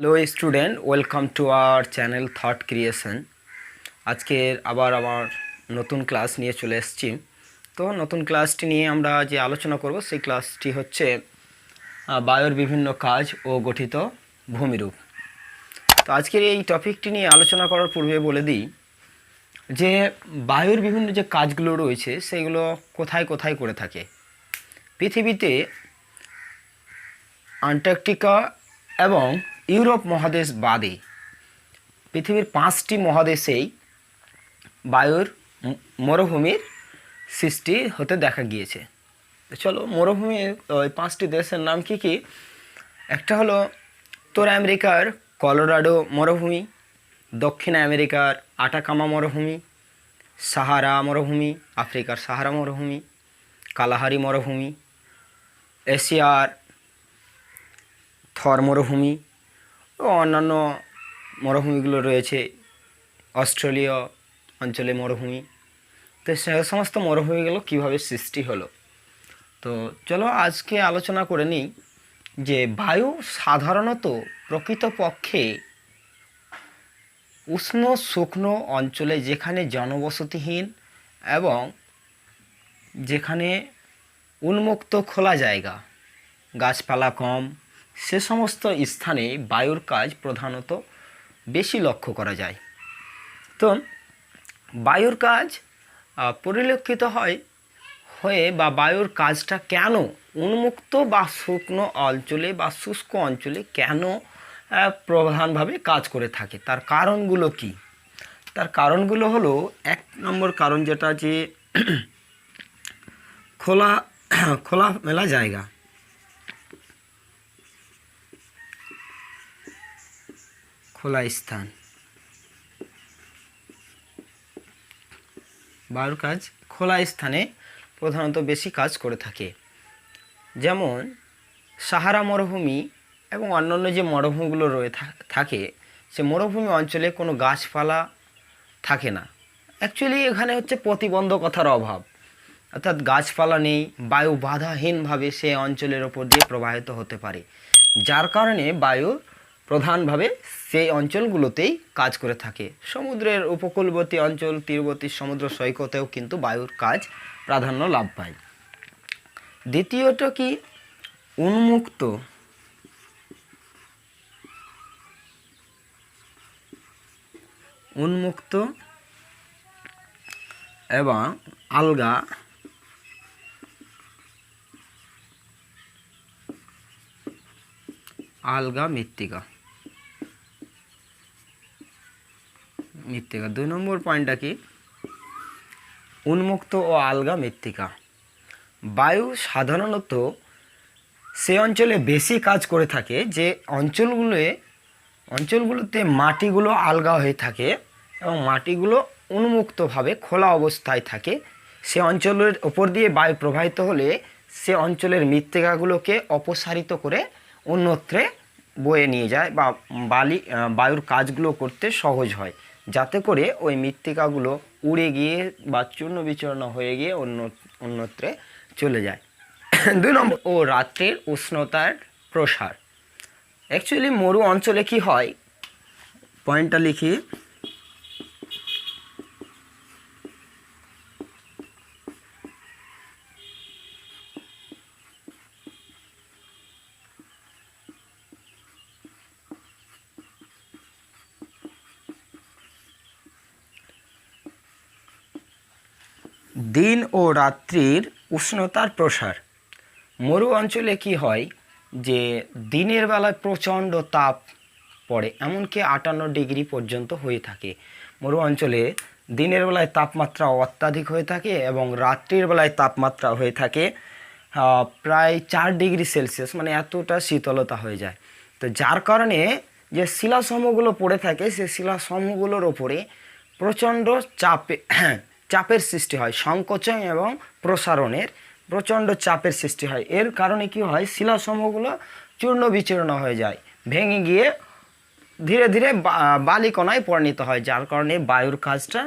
Hello student, welcome to our channel thought creation. আজকের আবার আমার নতুন ক্লাস নিয়ে চলে এসেছি। তো নতুন ক্লাসটি নিয়ে আমরা যে আলোচনা করব সেই ক্লাসটি হচ্ছে বায়ুর বিভিন্ন কাজ ও গঠিত ভূমিরূপ। তো আজকের এই টপিকটি নিয়ে আলোচনা করার পূর্বে বলে দিই যে বায়ুর বিভিন্ন যে কাজগুলো রয়েছে সেগুলো কোথায় কোথায় করে থাকে। পৃথিবীতে আন্টার্কটিকা এবং ইউরোপ মহাদেশ বাদে পৃথিবীর 5টি মহাদেশেই বায়ুর মরুভূমির সৃষ্টি হতে দেখা গিয়েছে। তো চলো মরুভূমির ওই 5টি দেশের নাম কি কি। একটা হলো উত্তর আমেরিকার কলোরাডো মরুভূমি, দক্ষিণ আমেরিকার আটাকামা মরুভূমি, সাহারা মরুভূমি, আফ্রিকার সাহারা মরুভূমি, কালাহারি মরুভূমি, এশিয়ার থর মরুভূমি ও অন্যান্য মরুভূমিগুলো রয়েছে, অস্ট্রেলীয় অঞ্চলে মরুভূমি। তো সে সমস্ত মরুভূমিগুলো কীভাবে সৃষ্টি হলো, তো চলো আজকে আলোচনা করে নিই যে বায়ু সাধারণত প্রকৃতপক্ষে উষ্ণ শুকনো অঞ্চলে, যেখানে জনবসতিহীন এবং যেখানে উন্মুক্ত খোলা জায়গা, গাছপালা কম, সে সমস্ত স্থানে বায়ুর কাজ প্রধানত বেশি লক্ষ্য করা যায়। তো বায়ুর কাজ পরিলক্ষিত হয়ে বা বায়ুর কাজটা কেন উন্মুক্ত বা শুকনো অঞ্চলে বা শুষ্ক অঞ্চলে কেন প্রধানভাবে কাজ করে থাকে, তার কারণগুলো কি। তার কারণগুলো হলো, 1 নম্বর কারণ যেটা যে খোলামেলা জায়গা। খোলা স্থান। বায়ুর কাজ খোলা স্থানে প্রধানত বেশি কাজ করে থাকে। যেমন সাহারা মরুভূমি এবং অন্যান্য যে মরুভূমিগুলো থাকে, সে মরুভূমি অঞ্চলে কোনো গাছপালা থাকে না। অ্যাকচুয়ালি এখানে হচ্ছে প্রতিবন্ধকতার অভাব, অর্থাৎ গাছপালা নেই, বায়ু বাধাহীনভাবে সে অঞ্চলের ওপর দিয়ে প্রবাহিত হতে পারে, যার কারণে বায়ু প্রধানভাবে সেই অঞ্চলগুলোতেই কাজ করে থাকে। সমুদ্রের উপকূলবর্তী অঞ্চল, তীরবর্তী সমুদ্র সৈকতেও কিন্তু বায়ুর কাজ প্রাধান্য লাভ পায়। দ্বিতীয়ত কি, উন্মুক্ত এবং আলগা মৃত্তিকা। 2 নম্বর পয়েন্টটা কি, উন্মুক্ত ও আলগা মৃত্তিকা। বায়ু সাধারণত সে অঞ্চলে বেশি কাজ করে থাকে যে অঞ্চলগুলোতে মাটিগুলো আলগা হয়ে থাকে এবং মাটিগুলো উন্মুক্তভাবে খোলা অবস্থায় থাকে। সে অঞ্চলের ওপর দিয়ে বায়ু প্রবাহিত হলে সে অঞ্চলের মৃত্তিকাগুলোকে অপসারিত করে অন্যত্রে বয়ে নিয়ে যায় বা বায়ুর কাজগুলো করতে সহজ হয়, যাতে করে ওই মৃত্তিকাগুলো উড়ে গিয়ে বা চূর্ণ বিচূর্ণ হয়ে গিয়ে অন্যত্রে চলে যায়। 2 নম্বর, ও রাত্রের উষ্ণতার প্রসার। অ্যাকচুয়ালি মরু অঞ্চলে কি হয়, পয়েন্টটা লিখি, দিন ও রাত্রির উষ্ণতার প্রসার। মরু অঞ্চলে কি হয় যে দিনের বেলায় প্রচণ্ড তাপ পড়ে, এমনকি 58 ডিগ্রি পর্যন্ত হয়ে থাকে। মরু অঞ্চলে দিনের বেলায় তাপমাত্রা অত্যাধিক হয়ে থাকে এবং রাত্রির বেলায় তাপমাত্রা হয়ে থাকে প্রায় 4 ডিগ্রি সেলসিয়াস, মানে এতটা শীতলতা হয়ে যায়। তো যার কারণে যে শিলাসমূহগুলো পড়ে থাকে, সেই শিলাসমূহগুলোর ওপরে প্রচণ্ড চাপের সৃষ্টি হয়, সংকোচন এবং প্রসারণের প্রচণ্ড চাপের সৃষ্টি হয়। এর কারণে কি হয়, শিলাসমূহগুলো চূর্ণ বিচূর্ণ হয়ে যায়, ভেঙে গিয়ে ধীরে ধীরে বালিকণায় পরিণত হয়, যার কারণে বায়ুর কাজটা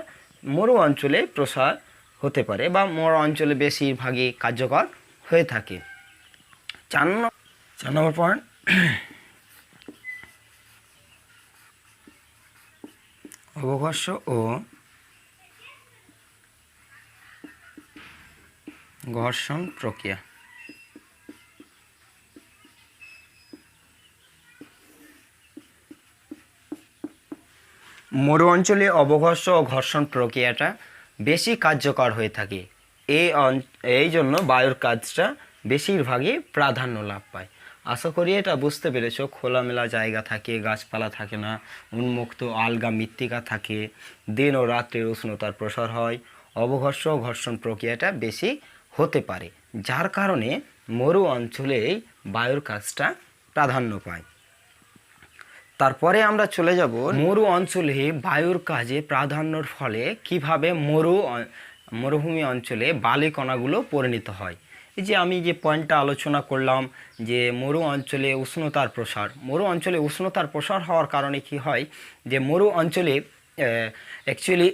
মরু অঞ্চলে প্রসার হতে পারে বা মরু অঞ্চলে বেশিরভাগই কার্যকর হয়ে থাকে। 4 নম্বর পয়েন্ট, অবঘর্ষ ও ঘর্ষণ প্রক্রিয়া। মরু অঞ্চলে অবঘর্ষ ও ঘর্ষণ প্রক্রিয়াটা বেশি কার্যকর হয়ে থাকে। এই জন্য বায়ুর কাজটা বেশিরভাগই প্রাধান্য লাভ পায়। আশা করি এটা বুঝতে পেরেছ। খোলামেলা জায়গা থাকে, গাছপালা থাকে না, উন্মুক্ত আলগা মৃত্তিকা থাকে, দিন ও রাত্রির উষ্ণতার প্রসার হয়, অবঘর্ষ ও ঘর্ষণ প্রক্রিয়াটা বেশি হতে পারে, যার কারণে মরু অঞ্চলেই বায়ুর কাজটা প্রাধান্য পায়। তারপরে আমরা চলে যাব মরু অঞ্চলে বায়ুর কাজে প্রাধান্যর ফলে কিভাবে মরুভূমি অঞ্চলে বালিকণাগুলো পরিণত হয়। এই যে আমি যে পয়েন্টটা আলোচনা করলাম যে মরু অঞ্চলে উষ্ণতার প্রসার হওয়ার কারণে কি হয় যে মরু অঞ্চলে অ্যাকচুয়ালি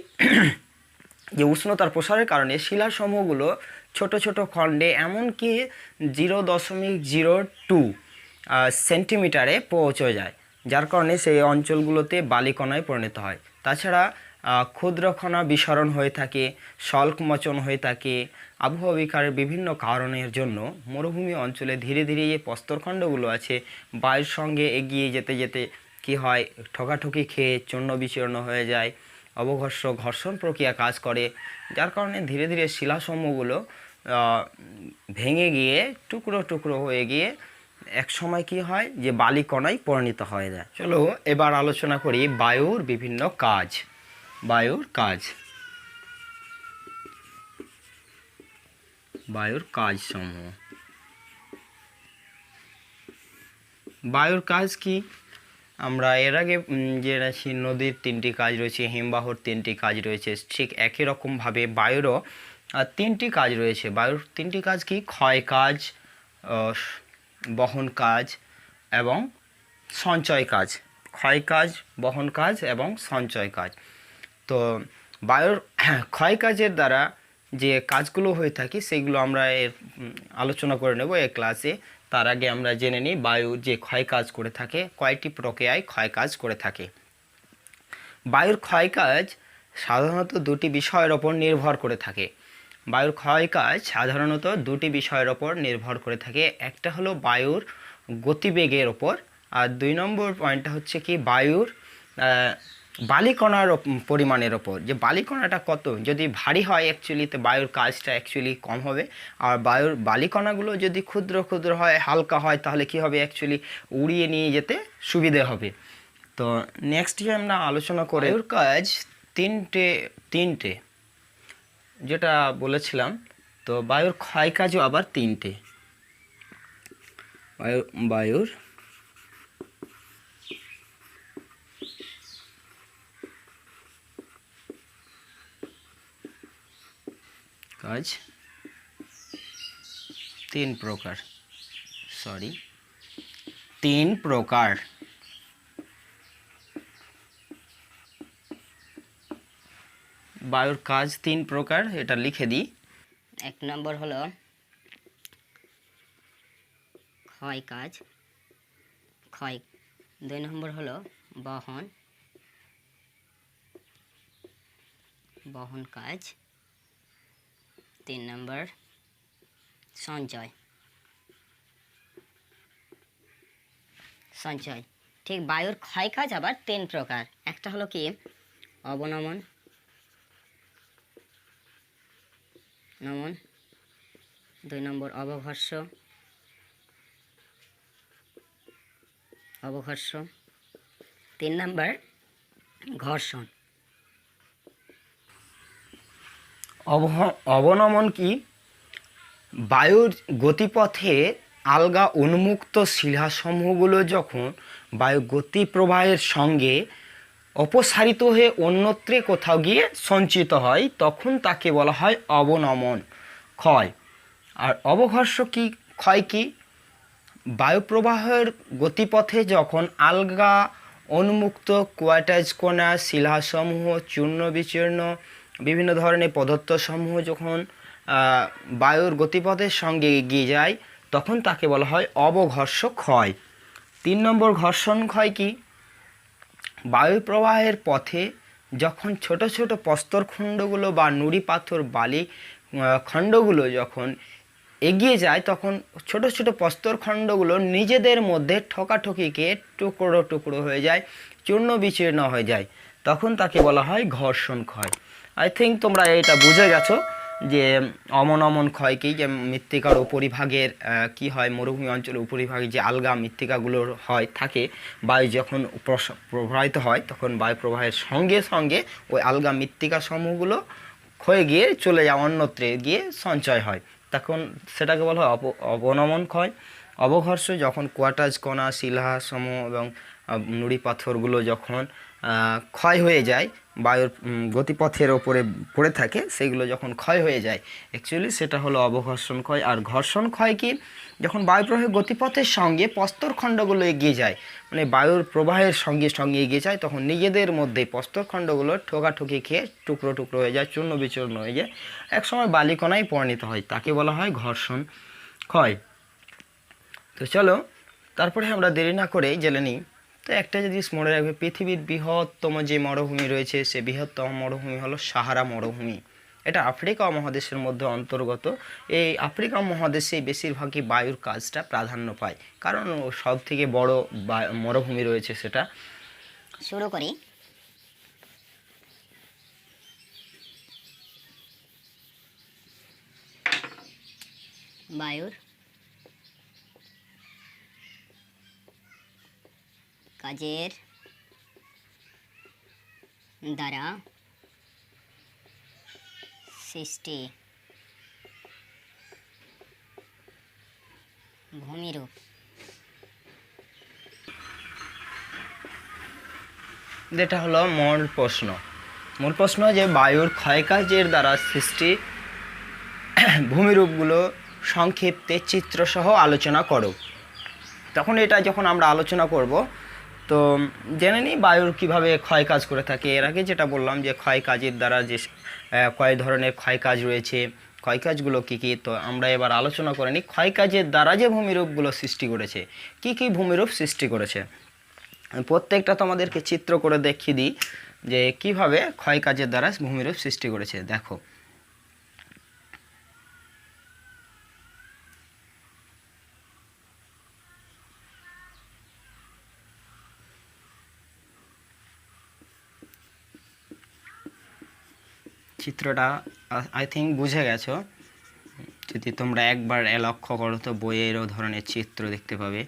যে উষ্ণতার প্রসারের কারণে শিলাসমূহগুলো ছোট ছোট খণ্ডে এমনকি 0.02 সেন্টিমিটারে পৌঁছে যায়, যার কারণে সেই অঞ্চলগুলোতে বালিকণায় পরিণত হয়। তাছাড়া ক্ষুদ্রকণা বিসরণ হয়ে থাকে, স্বল্পমোচন হয়ে থাকে। আবহাওয়া বিকারের বিভিন্ন কারণের জন্য মরুভূমি অঞ্চলে ধীরে ধীরে যে প্রস্তরখণ্ডগুলো আছে বায়ুর সঙ্গে এগিয়ে যেতে যেতে কি হয়, ঠকাঠকি খেয়ে চূর্ণ বিচূর্ণ হয়ে যায়, অবঘর্ষ ঘর্ষণ প্রক্রিয়া কাজ করে, যার কারণে ধীরে ধীরে শিলাসমূহগুলো ভেঙে গিয়ে টুকরো টুকরো হয়ে গিয়ে এক সময় কি হয় যে বালিকণায় পরিণত হয়ে যায়। চলো এবার আলোচনা করি বায়ুর বিভিন্ন কাজ। বায়ুর কাজসমূহ। বায়ুর কাজ কি? আমরা এর আগে জেনেছি নদীর 3টি কাজ রয়েছে, হিমবাহর 3টি কাজ রয়েছে, ঠিক একই রকমভাবে বায়ুরও 3টি কাজ রয়েছে। বায়ুর 3টি কাজ কি? ক্ষয় কাজ, বহন কাজ এবং সঞ্চয় কাজ। ক্ষয় কাজ, বহন কাজ এবং সঞ্চয় কাজ। তো বায়ুর ক্ষয় কাজের দ্বারা যে কাজগুলো হয়ে থাকে সেগুলো আমরা আলোচনা করে নেব এই ক্লাসে। তার আগে আমরা জেনে নিই বায়ুর যে ক্ষয় কাজ করে থাকে কয়টি প্রক্রিয়ায় ক্ষয় কাজ করে থাকে। বায়ুর ক্ষয় কাজ সাধারণত দুটি বিষয়ের ওপর নির্ভর করে থাকে। বায়ুর ক্ষয় কাজ সাধারণত দুটি বিষয়ের ওপর নির্ভর করে থাকে। একটা হলো বায়ুর গতিবেগের ওপর, আর 2 নম্বর পয়েন্টটা হচ্ছে কি বায়ুর বালিকণার পরিমাণের ওপর। যে বালিকণাটা কত, যদি ভারী হয় অ্যাকচুয়ালি তো বায়ুর কাজটা অ্যাকচুয়ালি কম হবে, আর বায়ুর বালিকণাগুলো যদি ক্ষুদ্র ক্ষুদ্র হয়, হালকা হয়, তাহলে কি হবে অ্যাকচুয়ালি উড়িয়ে নিয়ে যেতে সুবিধে হবে। তো নেক্সটে আমরা আলোচনা করে বায়ুর কাজ তিনটে যেটা বলেছিলাম। তো বায়ুর ক্ষয় কাজও আবার 3টে। বায়ুর কাজ 3 প্রকার। বায়ুর কাজ 3 প্রকার, এটা লিখে দিই। 1 নম্বর হলো ক্ষয় কাজ, 2 নম্বর হলো বহন কাজ, 3 নম্বর সঞ্চয়। ঠিক বায়ুর ক্ষয় কাজ আবার 3 প্রকার। একটা হলো কি অবনমন, 2 নম্বর অবঘর্ষ, 3 নম্বর ঘর্ষণ। অবনমন কি? বায়ুর গতিপথে আলগা উন্মুক্ত শিলাসমূহগুলো যখন বায়ু গতি প্রবাহের সঙ্গে অপসারিত হয়ে অন্যত্রে কোথাও গিয়ে সঞ্চিত হয় তখন তাকে বলা হয় অবনমন ক্ষয়। আর অবঘর্ষ কি ক্ষয় কি? বায়ুপ্রবাহের গতিপথে যখন আলগা উন্মুক্ত কোয়াটাইজ কণা, শিলাসমূহ, চূর্ণ বিচূর্ণ বিভিন্ন ধরনের পদার্থসমূহ যখন বায়ুর গতিপথের সঙ্গে এগিয়ে যায় তখন তাকে বলা হয় অবঘর্ষ ক্ষয়। 3 নম্বর ঘর্ষণ ক্ষয় কি? বায়ুপ্রবাহের পথে যখন ছোট ছোট প্রস্তরখণ্ডগুলো বা নুড়ি পাথর বালি খণ্ডগুলো যখন এগিয়ে যায়, তখন ছোট ছোট প্রস্তরখণ্ডগুলো নিজেদের মধ্যে ঠকাঠকিকে টুকরো টুকরো হয়ে যায়, চূর্ণ বিচূর্ণ হয়ে যায়, তখন তাকে বলা হয় ঘর্ষণ ক্ষয়। আই থিঙ্ক তোমরা এটা বুঝে গেছো যে অমন অমন ক্ষয় কি, যে মৃত্তিকার উপরিভাগের কি হয়, মরুভূমি অঞ্চলের উপরিভাগে যে আলগা মৃত্তিকাগুলো হয় থাকে, বায়ু যখন প্রবাহিত হয় তখন বায়ু প্রবাহের সঙ্গে সঙ্গে ওই আলগা মৃত্তিকা সমূহগুলো ক্ষয়ে গিয়ে চলে যায়, অন্যত্রে গিয়ে সঞ্চয় হয়, তখন সেটাকে বলা হয় অবনমন ক্ষয়। অবঘর্ষ যখন কোয়াটাজ কণা শিলাসমূহ এবং নুড়ি পাথরগুলো যখন ক্ষয় হয়ে যায়, বায়ুর গতিপথের ওপরে পড়ে থাকে, সেগুলো যখন ক্ষয় হয়ে যায়, অ্যাকচুয়ালি সেটা হলো অবঘর্ষণ ক্ষয়। আর ঘর্ষণ ক্ষয় কি, যখন বায়ু প্রবাহের গতিপথের সঙ্গে প্রস্তরখণ্ডগুলো এগিয়ে যায়, মানে বায়ুর প্রবাহের সঙ্গে সঙ্গে এগিয়ে যায়, তখন নিজেদের মধ্যে প্রস্তরখণ্ডগুলো ঠোকাঠুকি খেয়ে টুকরো টুকরো হয়ে যায়, চূর্ণ বিচূর্ণ হয়ে যায়, একসময় বালিকণায় পরিণত হয়, তাকে বলা হয় ঘর্ষণ ক্ষয়। তো চলো তারপরে আমরা দেরি না করে জেনে নিই। তো একটা জিনিস মনে রাখবে, পৃথিবীর বৃহত্তম যে মরুভূমি রয়েছে, সে বৃহত্তম মরুভূমি হলো সাহারা মরুভূমি। এটা আফ্রিকা মহাদেশের মধ্যে অন্তর্গত। এই আফ্রিকা মহাদেশে বেশিরভাগই বায়ুর কাজটা প্রাধান্য পায়, কারণ সব থেকে বড় মরুভূমি রয়েছে সেটা। শুরু করি। বায়ুর কাজের দ্বারা সৃষ্টি ভূমিরূপ। যেটা হলো মূল প্রশ্ন যে বায়ুর ক্ষয়কাজের দ্বারা সৃষ্টি ভূমিরূপগুলো সংক্ষিপ্তে চিত্রসহ আলোচনা করো। তখন এটা যখন আমরা আলোচনা করব, তো জেনে নিই বায়ুর কীভাবে ক্ষয় কাজ করে থাকে। এর আগে যেটা বললাম যে ক্ষয় কাজের দ্বারা যে কয় ধরনের ক্ষয় কাজ রয়েছে, ক্ষয় কাজগুলো কী কী, তো আমরা এবার আলোচনা করে নিই ক্ষয় কাজের দ্বারা যে ভূমিরূপগুলো সৃষ্টি করেছে, কী কী ভূমিরূপ সৃষ্টি করেছে। প্রত্যেকটা তোমাদেরকে চিত্র করে দেখিয়ে দিই যে কিভাবে ক্ষয় কাজের দ্বারা ভূমিরূপ সৃষ্টি করেছে। দেখো, চিত্রটা আই থিঙ্ক বুঝে গেছো। যদি তোমরা একবার লক্ষ্য করো তো বইয়েরও ধরনের চিত্র দেখতে পাবে।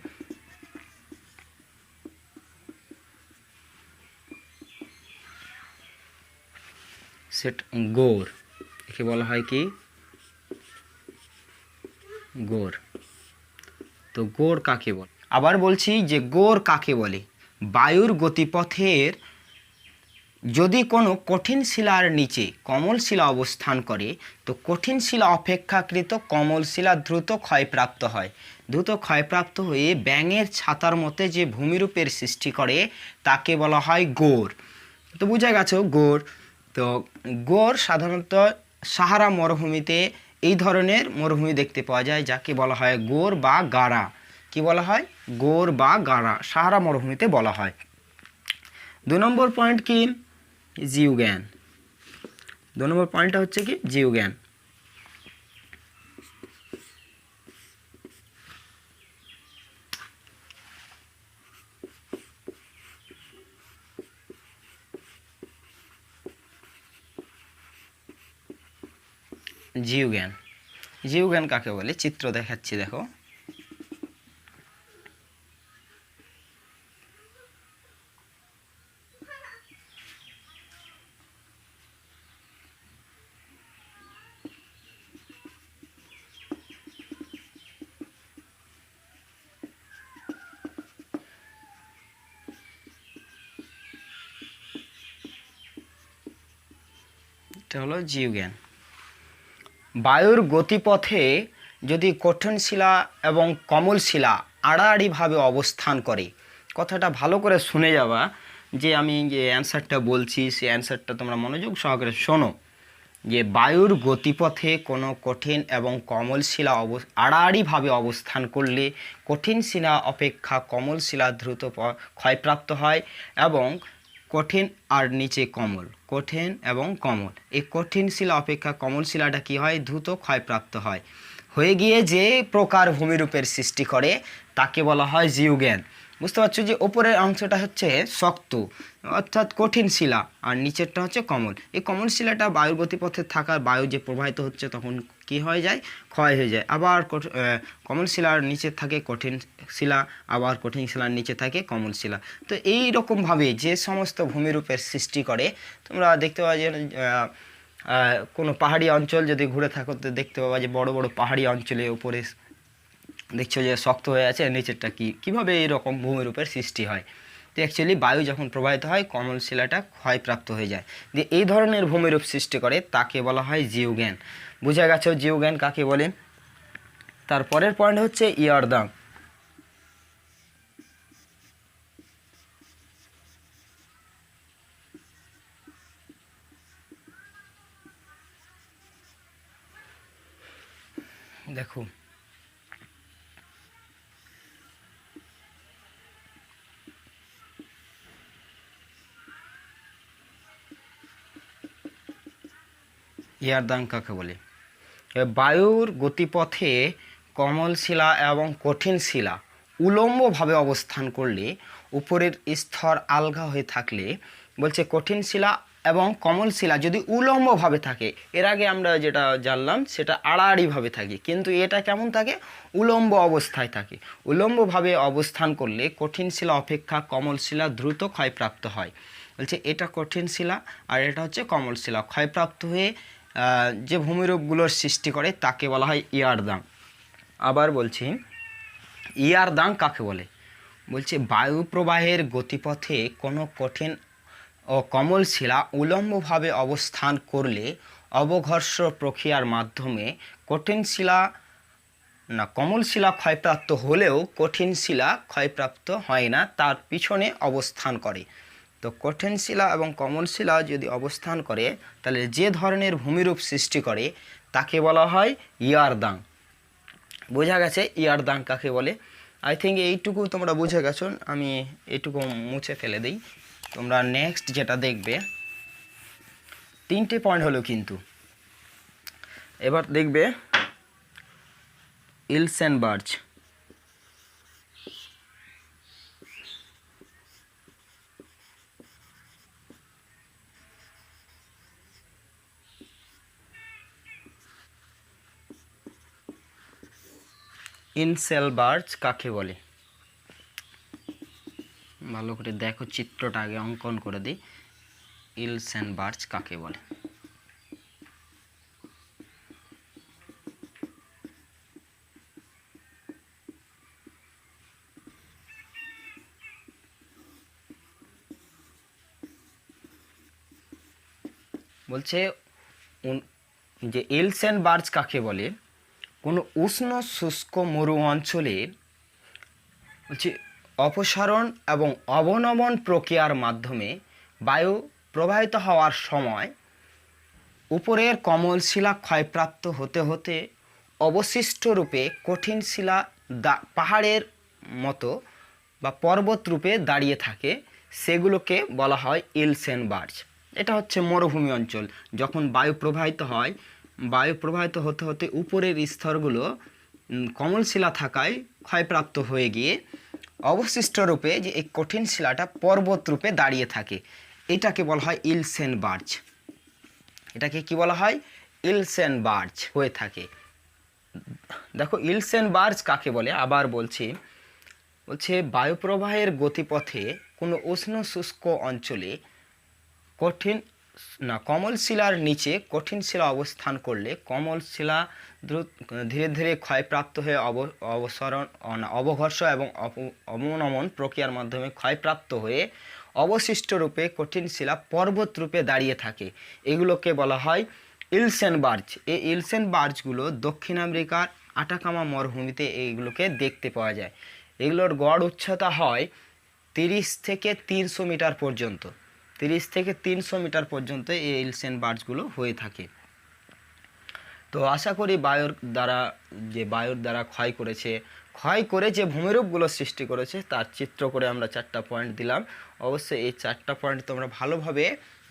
সেট গোর, একে বলা হয় কি গোর। তো গোর কাকে বলে, আবার বলছি যে গোর কাকে বলে। বায়ুর গতিপথের যদি কোনো কঠিন শিলার নিচে কোমল শিলা অবস্থান করে, তো কঠিন শিলা অপেক্ষাকৃত কোমল শিলা দ্রুত ক্ষয়প্রাপ্ত হয়। দ্রুত ক্ষয়প্রাপ্ত হয়ে ব্যাঙের ছাতার মতে যে ভূমিরূপের সৃষ্টি করে, তাকে বলা হয় গোর। তো বুঝা গেছে গোর। তো গোর সাধারণত সাহারা মরুভূমিতে এই ধরনের মরুভূমি দেখতে পাওয়া যায়, যাকে বলা হয় গোর বা গারা। কি বলা হয়? গোর বা গারা, সাহারা মরুভূমিতে বলা হয়। 2 নম্বর পয়েন্ট কি? জীবজ্ঞান। 2 নম্বর পয়েন্টটা হচ্ছে কি জীবজ্ঞান। জীবজ্ঞান, জীবজ্ঞান কাকে বলে চিত্র দেখাচ্ছি দেখো। এটা হলো জীবজ্ঞান। বায়ুর গতিপথে যদি কঠিন শিলা এবং কোমল শিলা আড়াআড়িভাবে অবস্থান করে, কথাটা ভালো করে শুনে যাবা, যে আমি যে অ্যান্সারটা বলছি সেই অ্যান্সারটা তোমরা মনোযোগ সহকারে শোনো। যে বায়ুর গতিপথে কোনো কঠিন এবং কোমল শিলা আড়াআড়িভাবে অবস্থান করলে কঠিন শিলা অপেক্ষা কোমল শিলা দ্রুত ক্ষয়প্রাপ্ত হয়, এবং কঠিন আর নিচে কোমল, কঠিন এবং কোমল। এই কঠিন শিলা অপেক্ষা কোমল শিলাটা কি হয়, দ্রুত ক্ষয়প্রাপ্ত হয়, হয়ে গিয়ে যে প্রকার ভূমিরূপের সৃষ্টি করে তাকে বলা হয় জিওগ্যান। বুঝতে পারছো যে ওপরের অংশটা হচ্ছে শক্ত অর্থাৎ কঠিন শিলা আর নিচেরটা হচ্ছে কোমল। এই কোমল শিলাটা বায়ুর গতিপথে থাকার বায়ু যে প্রবাহিত হচ্ছে তখন কি হয়ে যায়, ক্ষয় হয়ে যায়। আবার কোমল শিলার নিচে থাকে কঠিন শিলা, আবার কঠিন শিলার নিচে থাকে কোমল শিলা। তো এই রকমভাবে যে সমস্ত ভূমিরূপের সৃষ্টি করে, তোমরা দেখতে পাওয়া যে কোনো পাহাড়ি অঞ্চল যদি ঘুরে থাকো তো দেখতে পাবা যে বড় বড় পাহাড়ি অঞ্চলে উপরে দেখছো যে শক্ত হয়ে আছে, নিচেরটা কীভাবে এইরকম ভূমিরূপের সৃষ্টি হয়। তো অ্যাকচুয়ালি বায়ু যখন প্রবাহিত হয় কোমল শিলাটা ক্ষয়প্রাপ্ত হয়ে যায়, যে এই ধরনের ভূমিরূপ সৃষ্টি করে তাকে বলা হয় জিওগ্যান। বুঝা গেছে জিওগ্যান কাকে বলে। তারপরের পয়েন্ট হচ্ছে ইয়ারদাং। দেখো ইয়ারদাং কাকে বলে। বায়ুর গতিপথে কোমল শিলা এবং কঠিন শিলা উলম্বভাবে অবস্থান করলে, উপরের স্তর আলগা হয়ে থাকলে, বলছে কঠিন শিলা এবং কোমল শিলা যদি উলম্বভাবে থাকে, এর আগে আমরা যেটা জানলাম সেটা আড়াআড়িভাবে থাকে, কিন্তু এটা কেমন থাকে, উলম্ব অবস্থায় থাকে। উলম্বভাবে অবস্থান করলে কঠিন শিলা অপেক্ষা কোমল শিলা দ্রুত ক্ষয়প্রাপ্ত হয়। বলছে এটা কঠিন শিলা আর এটা হচ্ছে কোমল শিলা ক্ষয়প্রাপ্ত হয়ে যে ভূমিরূপগুলোর সৃষ্টি করে তাকে বলা হয় ইয়ারদাং। আবার বলছি ইয়ারদাং কাকে বলে। বলছে বায়ু প্রবাহের গতিপথে কোনো কঠিন ও কোমল শিলা উলম্বভাবে অবস্থান করলে অবঘর্ষ প্রক্রিয়ার মাধ্যমে কঠিন শিলা কোমল শিলা ক্ষয়প্রাপ্ত হলেও কঠিন শিলা ক্ষয়প্রাপ্ত হয় না, তার পিছনে অবস্থান করে। তো কঠিন শিলা এবং কোমল শিলা যদি অবস্থান করে তাহলে যে ধরনের ভূমিরূপ সৃষ্টি করে তাকে বলা হয় ইয়ারদাং। বোঝা গেছে ইয়ারদাং কাকে বলে। আই থিঙ্ক এইটুকু তোমরা বুঝে গেছো, আমি এইটুকু মুছে ফেলে দিই। তোমরা নেক্সট যেটা দেখবে, 3টে পয়েন্ট হলো কিন্তু। এবার দেখবে ইলসেনবার্গ। ইলসেনবার্গ কাকে বলে, ভালো করে দেখো, চিত্রটা আগে অঙ্কন করে দিই। ইলসেনবার্গ কাকে বলে। বলছে যে ইলসেনবার্গ কাকে বলে, কোনো উষ্ণ শুষ্ক মরু অঞ্চলে বলছে অপসারণ এবং অবনমন প্রক্রিয়ার মাধ্যমে বায়ু প্রবাহিত হওয়ার সময় উপরের কোমল শিলা ক্ষয়প্রাপ্ত হতে হতে অবশিষ্ট রূপে কঠিন শিলা পাহাড়ের মতো বা পর্বত রূপে দাঁড়িয়ে থাকে, সেগুলোকে বলা হয় ইলসেনবার্গ। এটা হচ্ছে মরুভূমি অঞ্চল, যখন বায়ু প্রবাহিত হয়, বায়ু প্রবাহিত হতে হতে উপরের স্তরগুলো কোমল শিলা থাকায় ক্ষয়প্রাপ্ত হয়ে গিয়ে অবশিষ্ট রূপে যে এই কঠিন শিলাটা পর্বত রূপে দাঁড়িয়ে থাকে, এটাকে বলা হয় ইলসেনবার্গ। এটাকে কি বলা হয়, ইলসেনবার্গ হয়ে থাকে। দেখো ইলসেনবার্গ কাকে বলে, আবার বলছি। বলছে বায়ুপ্রবাহের গতিপথে কোনো উষ্ণ শুষ্ক অঞ্চলে কোমল শিলার নিচে কঠিন শিলা অবস্থান করলে কোমল শিলা ধীরে ধীরে ক্ষয়প্রাপ্ত হয়ে অবঘর্ষ এবং অবনমন প্রক্রিয়ার মাধ্যমে ক্ষয়প্রাপ্ত হয়ে অবশিষ্ট রূপে কঠিন শিলা পর্বত রূপে দাঁড়িয়ে থাকে, এগুলোকে বলা হয় ইলসেনবার্গ। এই ইলসেনবার্গগুলো দক্ষিণ আমেরিকার আটাকামা মরুভূমিতে এইগুলোকে দেখতে পাওয়া যায়। এগুলোর গড় উচ্চতা হয় 30 থেকে 300 মিটার পর্যন্ত। 30 থেকে 300 মিটার পর্যন্ত এই ইলসেনবার্গগুলো হয়ে থাকে। তো আশা করি বায়ুর দ্বারা ক্ষয় করেছে ক্ষয় করে যে ভূমিরূপগুলো সৃষ্টি করেছে তার চিত্র করে আমরা 4টা পয়েন্ট দিলাম। অবশ্যই এই 4টা পয়েন্ট তোমরা ভালোভাবে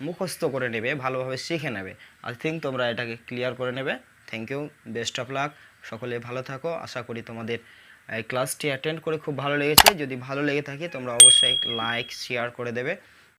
মুখস্থ করে নেবে, ভালোভাবে শিখে নেবে। আই থিঙ্ক তোমরা এটাকে ক্লিয়ার করে নেবে। Thank you, best of luck. সকলে ভালো থাকো। আশা করি তোমাদের এই ক্লাসটি অ্যাটেন্ড করে খুব ভালো লেগেছে। যদি ভালো লেগে থাকে তোমরা অবশ্যই লাইক শেয়ার করে দেবে।